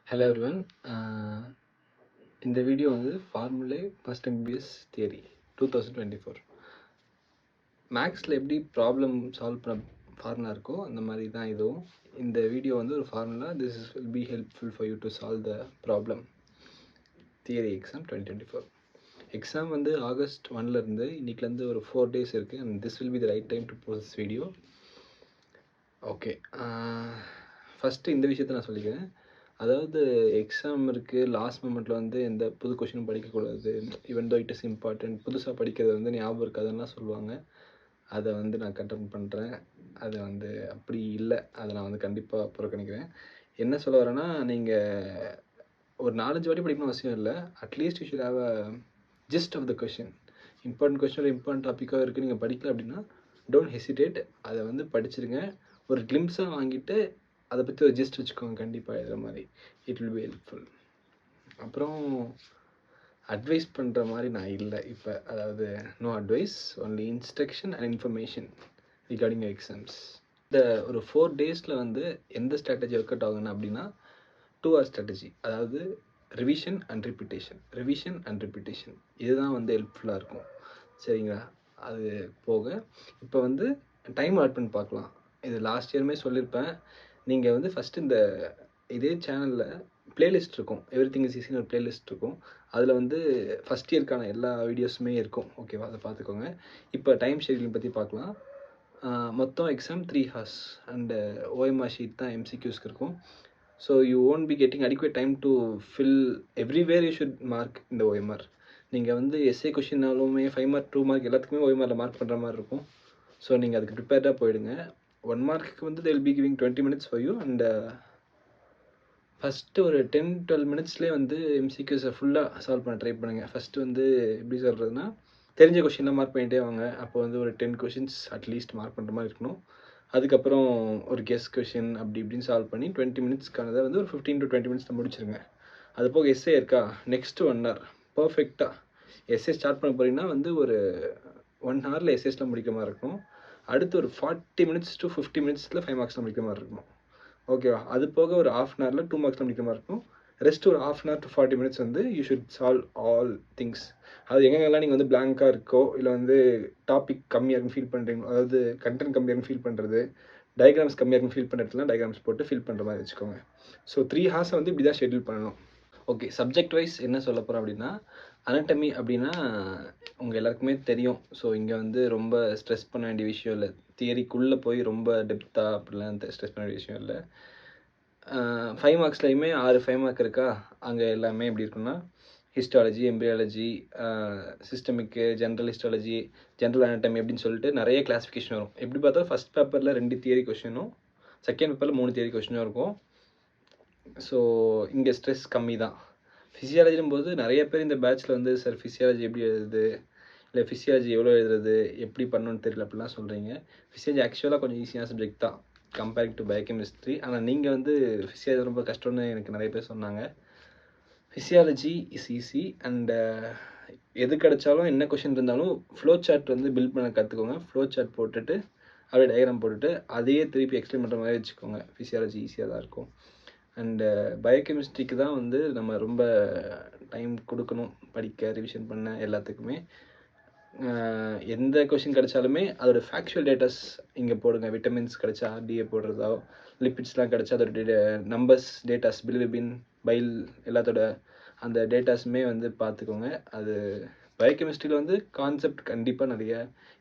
Hello everyone. இந்த video வந்து ஃபார்முலே first MBBS theory 2024 மேக்ஸில் எப்படி ப்ராப்ளம் சால்வ் பண்ண ஃபார்முலா இருக்கோ அந்த மாதிரி தான் இதுவும். இந்த வீடியோ வந்து ஒரு formula. This will be helpful for you to solve the problem theory exam 2024. Exam வந்து ஆகஸ்ட் 1லேருந்து இன்னைக்குலேருந்து ஒரு 4 days இருக்குது. And this will be the right time to post this video. Okay, first இந்த விஷயத்தை நான் சொல்லிக்கிறேன். அதாவது எக்ஸாம் இருக்குது, லாஸ்ட் மொமெண்ட்டில் வந்து எந்த புது கொஷினும் படிக்கக்கூடாது, even though it is important. புதுசாக படிக்கிறது வந்து ஞாபகம் இருக்காதுன்னெலாம் சொல்லுவாங்க. அதை வந்து நான் கண்டெம் பண்ணுறேன். அது வந்து அப்படி இல்லை, அதை நான் வந்து கண்டிப்பாக புறக்கணிக்கிறேன். என்ன சொல்ல வரேன்னா, நீங்கள் ஒரு 4-5 வாட்டி படிக்கணும்னு அவசியம் இல்லை. At least you should have a gist of the question. Important question ஒரு இம்பார்ட்டன்ட் டாப்பிக்காக இருக்குது, நீங்கள் படிக்கல அப்படின்னா டோன்ட் ஹெசிடேட், அதை வந்து படிச்சிருங்க. ஒரு கிளிம்ஸாக வாங்கிட்டு அதை பற்றி ஒரு ஜிஸ்ட் வச்சுக்கோங்க, கண்டிப்பாக எழுதுகிற மாதிரி. It will be helpful. அப்புறம் அட்வைஸ் பண்ணுற மாதிரி நான் இல்லை இப்போ. அதாவது no advice, only instruction and information regarding exams. இந்த ஒரு 4 days வந்து எந்த ஸ்ட்ராட்டஜி ஒர்க் அவுட் ஆகுன்னு அப்படின்னா 2 hour ஸ்ட்ராட்டஜி. அதாவது ரிவிஷன் அண்ட் ரிப்பிட்டேஷன் இதுதான் வந்து ஹெல்ப்ஃபுல்லாக இருக்கும். சரிங்களா? அது போக இப்போ வந்து டைம் அலாட் பண்ணி பார்க்கலாம். இது லாஸ்ட் இயருமே சொல்லியிருப்பேன். நீங்கள் வந்து ஃபஸ்ட்டு இந்த இதே சேனலில் பிளேலிஸ்ட் இருக்கும், எவ்ரிதிங் இஸ் ஈஸின்னு ஒரு பிளேலிஸ்ட் இருக்கும். அதில் வந்து ஃபஸ்ட் இயர்க்கான எல்லா வீடியோஸுமே இருக்கும். ஓகேவா? அதை பார்த்துக்கோங்க. இப்போ டைம் ஷெட்யூலிங் பற்றி பார்க்கலாம். மொத்தம் exam 3 hours and OMR sheet தான் எம்சிக்யூஸ்க்கு இருக்கும். So you won't be getting adequate time to fill everywhere. You should mark இந்த ஓஎம்ஆர். நீங்கள் வந்து எஸ்ஏ கொஷின்னாலுமே 5 mark 2 mark எல்லாத்துக்குமே ஓஎம்ஆரில் மார்க் பண்ணுற மாதிரி இருக்கும். ஸோ நீங்கள் அதுக்கு ப்ரிப்பேர்டாக போயிடுங்க. 1 mark வந்து they will be giving 20 minutes for you. And first ஒரு 10-12 minutesலேயே வந்து எம்சிக்யூஸை ஃபுல்லாக சால்வ் பண்ண ட்ரை பண்ணுங்கள். ஃபஸ்ட்டு வந்து எப்படி சொல்கிறதுனா, தெரிஞ்ச கொஷின்லாம் மார்க் பண்ணிகிட்டே வாங்க. அப்போ வந்து ஒரு 10 questions அட்லீஸ்ட் மார்க் பண்ணுற மாதிரி இருக்கணும். அதுக்கப்புறம் ஒரு கெஸ் கொஷின் அப்படி இப்படின்னு சால்வ் பண்ணி 20 minutesக்கானதை வந்து ஒரு 15 to 20 minutes முடிச்சிருங்க. அது போக எஸ்ஏ இருக்கா, நெக்ஸ்ட்டு 1 hour பர்ஃபெக்டாக எஸ்ஏ ஸ்டார்ட் பண்ண போகிறீங்கன்னா வந்து ஒரு 1 hourல எஸ்ஏஸ்லாம் முடிக்கிற மாதிரி இருக்கணும். அடுத்து ஒரு 40 minutes to 50 minutesல 5 marksலாம் முடிக்கிற மாதிரி இருக்கணும். ஓகேவா? அது போக ஒரு 1/2 hourல 2 marksலாம் முடிக்கிற மாதிரி இருக்கும். ரெஸ்ட் ஒரு 1/2 hour to 40 minutes வந்து you should solve all things. அது எங்கெங்கெல்லாம் நீங்கள் வந்து பிளாங்காக இருக்கோ, இல்லை வந்து டாபிக் கம்மியாக இருக்குன்னு ஃபீல் பண்ணுறீங்களோ, அதாவது கண்டென்ட் கம்மியாக இருக்குன்னு ஃபீல் பண்ணுறது, டயக்ராம்ஸ் கம்மியாக இருக்குன்னு ஃபீல் பண்ணுறதுலாம் டயக்ராம்ஸ் போட்டு ஃபில் பண்ணுற மாதிரி வச்சுக்கோங்க. ஸோ 3 hours வந்து இப்படி தான் ஷெட்யூல் பண்ணணும். ஓகே, சப்ஜெக்ட் வைஸ் என்ன சொல்ல போகிறோம் அப்படின்னா, அனாட்டமி அப்படின்னா உங்கள் எல்லாருக்குமே தெரியும். ஸோ இங்கே வந்து ரொம்ப ஸ்ட்ரெஸ் பண்ண வேண்டிய விஷயம் இல்லை. தியரிக்குள்ளே போய் ரொம்ப டெப்த்தாக அப்படிலாம் ஸ்ட்ரெஸ் பண்ண வேண்டிய விஷயம் இல்லை. 5 marksலையுமே 6 5 mark இருக்கா, அங்கே எல்லாமே எப்படி இருக்குன்னா histology, embryology, systemic, general histology, general anatomy அப்படின்னு சொல்லிட்டு நிறைய கிளாஸிஃபிகேஷன் வரும். எப்படி பார்த்தாலும் ஃபஸ்ட் பேப்பரில் 2 தியரி கொஷினும், செகண்ட் பேப்பரில் 3 தியரி கொஷினும் இருக்கும். ஸோ இங்கே ஸ்ட்ரெஸ் கம்மி தான். ஃபிசியாலஜினும் போது நிறைய பேர் இந்த பேட்சில் வந்து சார் ஃபிசியாலஜி எப்படி எழுதுது, இல்லை ஃபிசியாலஜி எவ்வளோ எழுதுறது, எப்படி பண்ணணும்னு தெரியல அப்படிலாம் சொல்கிறீங்க. ஃபிசியாலஜி ஆக்சுவலாக கொஞ்சம் ஈஸியான சப்ஜெக்ட் தான் கம்பேரிங் டு பயோகெமிஸ்ட்ரி. ஆனால் நீங்கள் வந்து ஃபிசியாலஜி ரொம்ப கஷ்டம்னு எனக்கு நிறைய பேர் சொன்னாங்க. Physiology is easy. அண்ட் எது கிடைச்சாலும் என்ன கொஷின் இருந்தாலும் ஃப்ளோ சார்ட் வந்து பில்ட் பண்ண கற்றுக்கோங்க. ஃப்ளோ சார்ட் போட்டுட்டு அப்படியே டயக்ராம் போட்டுட்டு அதையே திருப்பி எக்ஸ்பிளைன் பண்ணுற மாதிரி வச்சுக்கோங்க. ஃபிசியாலஜி ஈஸியாக தான் இருக்கும். அண்டு பயோகெமிஸ்ட்ரிக்கு தான் வந்து நம்ம ரொம்ப டைம் கொடுக்கணும் படிக்க, ரிவிஷன் பண்ண எல்லாத்துக்குமே. எந்த கொஷின் கிடைச்சாலுமே அதோட ஃபேக்சுவல் டேட்டாஸ் இங்கே போடுங்க. விட்டமின்ஸ் கிடைச்சா ஆர்டிஏ போடுறதோ, லிப்பிட்ஸ்லாம் கிடைச்சா அதோட நம்பர்ஸ், டேட்டாஸ், பிலிருபின், பைல் எல்லாத்தோட அந்த டேட்டாஸுமே வந்து பார்த்துக்கோங்க. அது பயோகெமிஸ்ட்ரியில் வந்து கான்செப்ட் கண்டிப்பாக நிறைய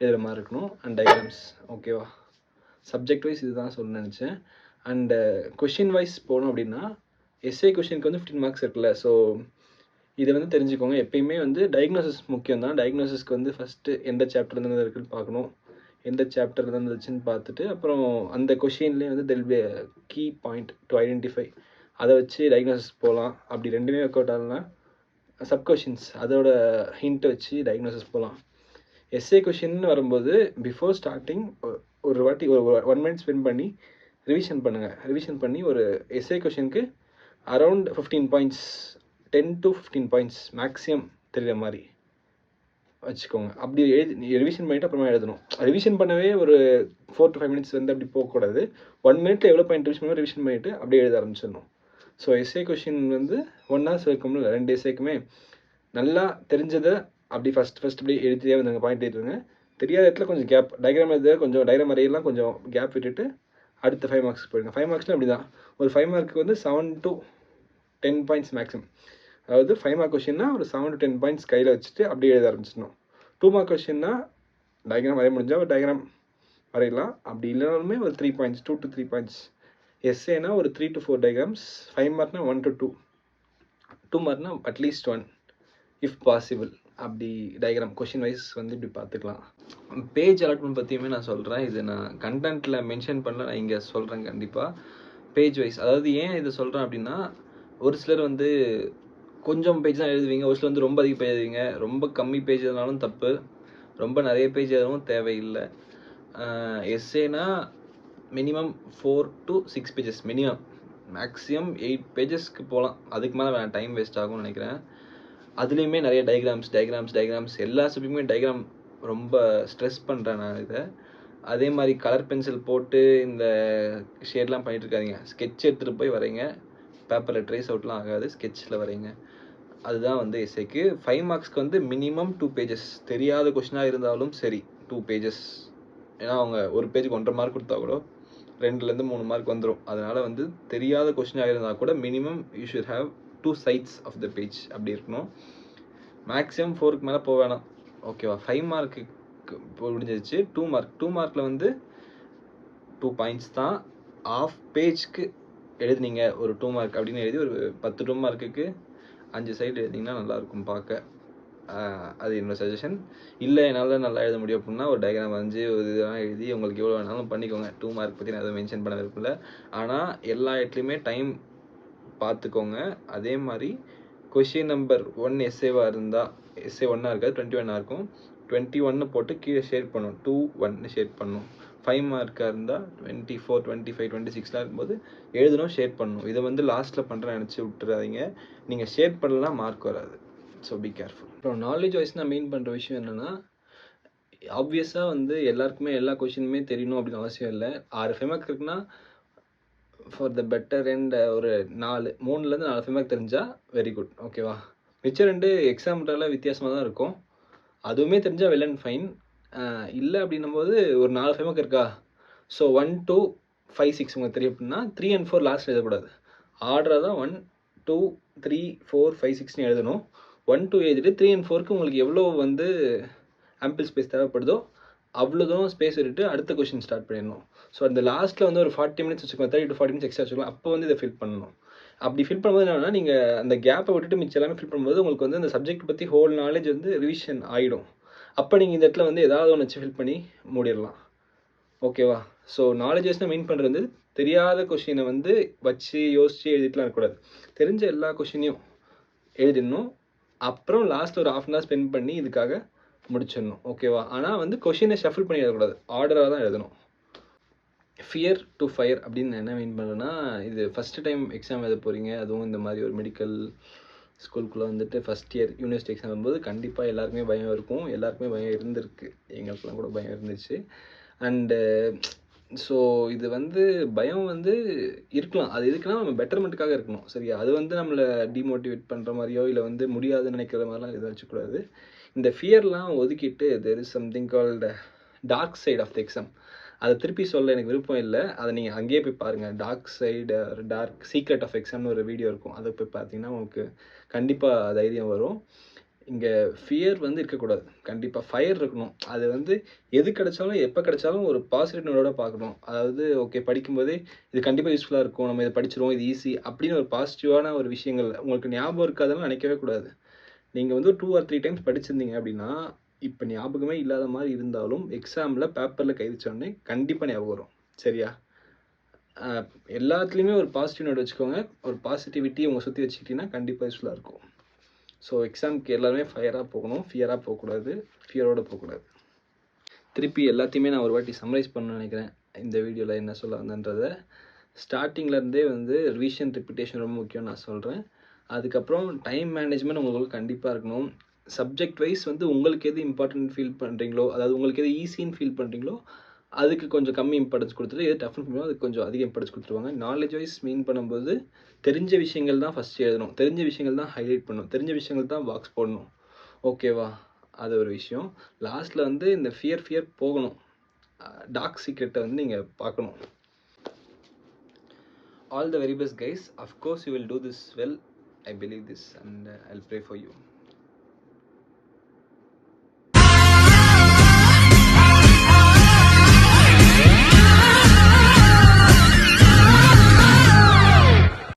எழுதுகிற மாதிரி இருக்கணும். And diagrams. ஓகேவா? சப்ஜெக்ட் வைஸ் இதுதான் சொல்ல நினச்சேன். அண்டு கொஷின் வைஸ் போகணும் அப்படின்னா எஸ்ஏ கொஷினுக்கு வந்து 15 marks இருக்குல்ல. ஸோ இதை வந்து தெரிஞ்சுக்கோங்க. எப்பயுமே வந்து டயக்னோசிஸ் முக்கியம் தான். டயக்னோசிஸ்க்கு வந்து ஃபஸ்ட்டு எந்த சாப்டர்லேருந்து இருக்குன்னு பார்க்கணும். எந்த சாப்டர்லேருந்து இருந்துச்சுன்னு பார்த்துட்டு அப்புறம் அந்த கொஷின்லேயே வந்து there'll be key point to identify. அதை வச்சு டயக்னோசிஸ் போகலாம். அப்படி ரெண்டுமே ஒர்க் அவுட் ஆகலன்னா சப்கொஷின்ஸ் அதோட ஹிண்ட் வச்சு டயக்னோசிஸ் போகலாம். எஸ்ஏ கொஷின்னு வரும்போது பிஃபோர் ஸ்டார்டிங் ஒரு வாட்டி ஒரு 1 minute ஸ்பெண்ட் பண்ணி ரிவிஷன் பண்ணுங்கள். ரிவிஷன் பண்ணி ஒரு எஸ்ஏ கொஷினுக்கு around 15 points, 10 to 15 points maximum தெரிகிற மாதிரி வச்சுக்கோங்க. அப்படி ரிவிஷன் பண்ணிவிட்டு அப்புறமா எழுதணும். ரிவிஷன் பண்ணவே ஒரு 4 to 5 minutes வந்து அப்படி போகக்கூடாது. 1 minute எவ்வளோ பாயிண்ட் ரிவிஷன் பண்ணிவிட்டு அப்படியே எழுத ஆரம்பிச்சிடணும். ஸோ எஸ்ஏ கொஷின் வந்து ஒன்றா சேர்க்கணும், 2 எஸ்ஏக்குமே நல்லா தெரிஞ்சதை அப்படி ஃபஸ்ட் இப்படி எழுதியே வந்துங்க, பாயிண்ட் எழுதுங்க. தெரியாத இடத்துல கொஞ்சம் கேப், டயக்ராம் எழுத கொஞ்சம் டயக்ராம் வரையெல்லாம் கொஞ்சம் கேப் விட்டுட்டு அடுத்த 5 மார்க்ஸ் போயிடுங்க. 5 மார்க்ஸ்னால் அப்படி தான், ஒரு 5 மார்க்கு வந்து 7 to 10 பாயிண்ட்ஸ் மேக்ஸிமம். அதாவது 5 மார்க் கொஷின்னா ஒரு 7 to 10 பாயிண்ட்ஸ் கையில் வச்சுட்டு அப்படியே எழுத ஆரம்பிச்சிடணும். 2 மார்க் கொஷின்னா டயக்ராம் வரைய முடிஞ்சால் ஒரு டயக்ராம் வரையலாம், அப்படி இல்லைனாலுமே ஒரு 3 பாயிண்ட்ஸ், 2 to 3 பாயிண்ட்ஸ். எஸ்ஏனா ஒரு 3 to 4 டயக்ராம்ஸ், 5 மார்க்னா 1 to 2, 2 மார்க்னா அட்லீஸ்ட் 1 இஃப் பாசிபிள். அப்படி டயக்ராம் கொஷின் வைஸ் வந்து இப்படி பார்த்துக்கலாம். பேஜ் அலாட்மெண்ட் பற்றியுமே நான் சொல்கிறேன், இது நான் கண்டென்ட்டில் மென்ஷன் பண்ணல, நான் இங்கே சொல்கிறேன் கண்டிப்பாக. பேஜ் வைஸ், அதாவது ஏன் இதை சொல்கிறேன் அப்படின்னா, ஒரு சிலர் வந்து கொஞ்சம் பேஜ் தான் எழுதுவீங்க, ஒரு சிலர் வந்து ரொம்ப அதிக பேஜ் எழுதுவீங்க. ரொம்ப கம்மி பேஜ் எழுதினாலும் தப்பு, ரொம்ப நிறைய பேஜ் எழுதவும் தேவையில்லை. எஸ்ஏனா minimum 4 to 6 pages minimum, maximum 8 பேஜஸ்க்கு போகலாம், அதுக்கு மேலே வேணாம், டைம் வேஸ்ட் ஆகும்னு நினைக்கிறேன். அதுலேயுமே நிறைய டயக்ராம்ஸ் எல்லா சப்ஜெக்ட்டுமே டயக்ராம் ரொம்ப ஸ்ட்ரெஸ் பண்ணுறேன் நான் இதை. அதே மாதிரி கலர் பென்சில் போட்டு இந்த ஷேட்லாம் பண்ணிட்டு இருக்காதிங்க, ஸ்கெட்ச் எடுத்துகிட்டு போய் வரைங்க, பேப்பரில் ட்ரேஸ் அவுட்லாம் ஆகாது, ஸ்கெட்சில் வரைங்க. அதுதான் வந்து எஸ்ஏக்கு. 5 மார்க்ஸ்க்கு வந்து மினிமம் 2 பேஜஸ், தெரியாத கொஷினாக இருந்தாலும் சரி 2 பேஜஸ். ஏன்னா அவங்க ஒரு பேஜுக்கு 1.5 மார்க் கொடுத்தா கூட 2லேருந்து 3 மார்க் வந்துடும். அதனால் வந்து தெரியாத கொஷினாக இருந்தால் கூட minimum you should have 2 sides of the page அப்படி இருக்கணும். மேக்ஸிமம் 4க்கு மேலே போக வேணாம், ஓகேவா? 5 மார்க்கு முடிஞ்சிருச்சு. 2 மார்க்கில் வந்து 2 பாயிண்ட்ஸ் தான். ஆஃப் பேஜ்க்கு எழுதுனீங்க ஒரு 2 மார்க் அப்படின்னு எழுதி ஒரு 10 2 மார்க்குக்கு 5 சைடு எழுதிங்கன்னா நல்லாயிருக்கும் பார்க்க. அது என்னோட சஜஷன். இல்லை என்னால் நல்லா எழுத முடியும் அப்படின்னா ஒரு டயக்ராம் வரைஞ்சி ஒரு இதெல்லாம் எழுதி உங்களுக்கு எவ்வளோ வேணாலும் பண்ணிக்கோங்க. 2 மார்க் பற்றி நான் எதுவும் மென்ஷன் பண்ண விரும்பல. ஆனால் எல்லா இடத்துலையுமே டைம் பார்த்துக்கோங்க. அதே மாதிரி கொஷின் நம்பர் 1 எஸ்ஏவாக இருந்தால், எஸ்ஏ 1 இருக்காது 21 இருக்கும், 21 போட்டு கீழே ஷேர் பண்ணணும், 2-1 ஷேர் பண்ணணும். 5 மார்க்காக இருந்தால் 24 25 26 இருக்கும்போது எழுதணும், ஷேர் பண்ணணும். இதை வந்து லாஸ்ட்டில் பண்ணுறேன் நினச்சி விட்டுறாதீங்க. நீங்கள் ஷேர் பண்ணலாம் மார்க் வராது. So be careful. அப்புறம் நாலேஜ் வைஸ் நான் மெயின் பண்ணுற விஷயம் என்னென்னா, ஆப்வியஸாக வந்து எல்லாருக்குமே எல்லா கொஷினுமே தெரியணும் அப்படின்னு அவசியம் இல்லை. 6 5 மார்க் இருக்குன்னா ஃபார் த பெட்டர் எண்ட் ஒரு 3லேருந்து 4 5 மார்க் தெரிஞ்சால் வெரி குட், ஓகேவா? மிச்சம் 2 எக்ஸாம்ல வித்தியாசமாக தான் இருக்கும், அதுவுமே தெரிஞ்சால் வெல் அண்ட் ஃபைன். இல்லை அப்படின்னும் போது ஒரு 4 5 மார்க் இருக்கா, ஸோ 1 to 5 6 உங்களுக்கு தெரியும் அப்படின்னா 3 and 4 லாஸ்ட் எழுதக்கூடாது, ஆர்டராக தான் 1 2 3 4 5 6ன்னு எழுதணும். 1 2 எழுதிட்டு 3 and 4க்கு உங்களுக்கு எவ்வளோ வந்து ஆம்பிள் ஸ்பேஸ் தேவைப்படுதோ அவ்வளோதான் ஸ்பேஸ் விட்டுட்டு அடுத்த கொஷின் ஸ்டார்ட் பண்ணிடணும். ஸோ அந்த லாஸ்ட்டில் வந்து ஒரு 40 மினிட்ஸ் வச்சுக்கோங்க, 30 to 40 மினிட்ஸ் எக்ஸ்ட்ரா வச்சுக்கலாம். அப்போ வந்து இதை ஃபில் பண்ணணும். அப்படி ஃபில் பண்ணும்போது என்னன்னா, நீங்கள் அந்த கேப்பை விட்டுட்டு மிச்சம் எல்லாமே ஃபில் பண்ணும்போது உங்களுக்கு வந்து அந்த சப்ஜெக்ட் பற்றி ஹோல் நாலேஜ் வந்து ரிவிஷன் ஆகிடும். அப்போ நீங்கள் இந்த இடத்துல வந்து ஏதாவது ஒன்று வச்சு ஃபில் பண்ணி மூடிடலாம், ஓகேவா? ஸோ நாலேஜ் வைஸ்னால் மெயின் பண்ணுறது தெரியாத கொஷினை வந்து வச்சு யோசித்து எழுதிட்டுலாம் இருக்கக்கூடாது. தெரிஞ்ச எல்லா கொஷினையும் எழுதிடணும். அப்புறம் லாஸ்ட்டில் ஒரு ½ hour ஸ்பெண்ட் பண்ணி இதுக்காக முடிச்சிடணும், ஓகேவா? ஆனால் வந்து கொஷினை ஷஃபில் பண்ணி எழுதக்கூடாது, ஆர்டராக தான் எழுதணும். ஃபியர் டு ஃபயர் அப்படின்னு நான் என்ன மீன் பண்ணுறேன்னா, இது ஃபஸ்ட்டு டைம் எக்ஸாம் எழுத போகிறீங்க, அதுவும் இந்த மாதிரி ஒரு மெடிக்கல் ஸ்கூலுக்குள்ளே வந்துட்டு ஃபஸ்ட் இயர் யூனிவர்சிட்டி எக்ஸாம் வரும்போது கண்டிப்பாக எல்லாருக்குமே பயம் இருக்கும், எல்லாருக்குமே பயம் இருந்திருக்கு, எங்களுக்குலாம் கூட பயம் இருந்துச்சு. அண்டு ஸோ இது வந்து பயம் வந்து இருக்கலாம், அது எதுக்குன்னா நம்ம பெட்டர்மெண்ட்டுக்காக இருக்கணும், சரியா? அது வந்து நம்மளை டிமோட்டிவேட் பண்ணுற மாதிரியோ இல்லை வந்து முடியாதுன்னு நினைக்கிற மாதிரிலாம் எதுவும் வச்சுக்கூடாது. இந்த ஃபியர்லாம் ஒதுக்கிட்டு there is something called dark side of the exam. அதை திருப்பி சொல்ல எனக்கு விருப்பம் இல்லை, அதை நீங்கள் அங்கேயே போய் பாருங்கள். டார்க் சீக்ரெட் ஆஃப் எக்ஸாம்னு ஒரு வீடியோ இருக்கும், அதை போய் பார்த்தீங்கன்னா உங்களுக்கு கண்டிப்பாக தைரியம் வரும். இங்கே ஃபியர் வந்து இருக்கக்கூடாது, கண்டிப்பாக ஃபயர் இருக்கணும். அது வந்து எது கிடைச்சாலும் எப்போ கிடைச்சாலும் ஒரு பாசிட்டிவ் நோட்டோட பார்க்கணும். அதாவது ஓகே, படிக்கும்போதே இது கண்டிப்பாக யூஸ்ஃபுல்லாக இருக்கும், நம்ம இதை படிச்சிருவோம், இது ஈஸி அப்படின்னு ஒரு பாசிட்டிவான ஒரு விஷயங்கள் உங்களுக்கு ஞாபகம் இருக்காதுன்னு நினைக்கவே கூடாது. நீங்கள் வந்து 2 or 3 டைம்ஸ் படிச்சிருந்தீங்க அப்படின்னா இப்போ ஞாபகமே இல்லாத மாதிரி இருந்தாலும் எக்ஸாமில் பேப்பரில் கை வச்சோடனே கண்டிப்பாக ஞாபகம் வரும், சரியா? எல்லாத்துலேயுமே ஒரு பாசிட்டிவ் நோட் வச்சுக்கோங்க, ஒரு பாசிட்டிவிட்டி உங்களை சுற்றி வச்சுக்கிட்டிங்கன்னா கண்டிப்பாக யூஸ்ஃபுல்லாக இருக்கும். ஸோ எக்ஸாமுக்கு எல்லாருமே ஃபயராக போகணும், ஃபியராக போகக்கூடாது, ஃபியரோடு போகக்கூடாது. திருப்பி எல்லாத்தையுமே நான் ஒரு வாட்டி சம்மரைஸ் பண்ணணும்னு நினைக்கிறேன் இந்த வீடியோவில் என்ன சொல்ல வந்தேன்றதை. ஸ்டார்டிங்லேருந்தே வந்து ரிவிஷன் ரிப்பிட்டேஷன் ரொம்ப முக்கியம் நான் சொல்கிறேன். அதுக்கப்புறம் டைம் மேனேஜ்மெண்ட் உங்களுக்கு கண்டிப்பாக இருக்கணும். சப்ஜெக்ட் வைஸ் வந்து உங்களுக்கு எது இம்பார்ட்டன்ட் ஃபீல் பண்ணுறீங்களோ, அதாவது உங்களுக்கு எது ஈஸின்னு ஃபீல் பண்ணுறீங்களோ அதுக்கு கொஞ்சம் கம்மி இம்பார்ட்டன்ஸ் கொடுத்துட்டு எது டஃப்னு பண்ணுவோம் அதுக்கு கொஞ்சம் அதிக இம்பார்ட்டன்ஸ் கொடுத்துருவாங்க. நாலேஜ் வைஸ் மீன் பண்ணும்போது தெரிஞ்ச விஷயங்கள் தான் ஃபஸ்ட்டு எழுதணும், தெரிஞ்ச விஷயங்கள் தான் ஹைலைட் பண்ணணும், தெரிஞ்ச விஷயங்கள் தான் பாக்ஸ் போடணும். ஓகேவா? அது ஒரு விஷயம். லாஸ்ட்டில் வந்து இந்த ஃபியர் போகணும். டார்க் சீக்ரெட்டை வந்து நீங்கள் பார்க்கணும். All the very best, guys. Of course, you will do this well. I believe this, and I'll pray for you.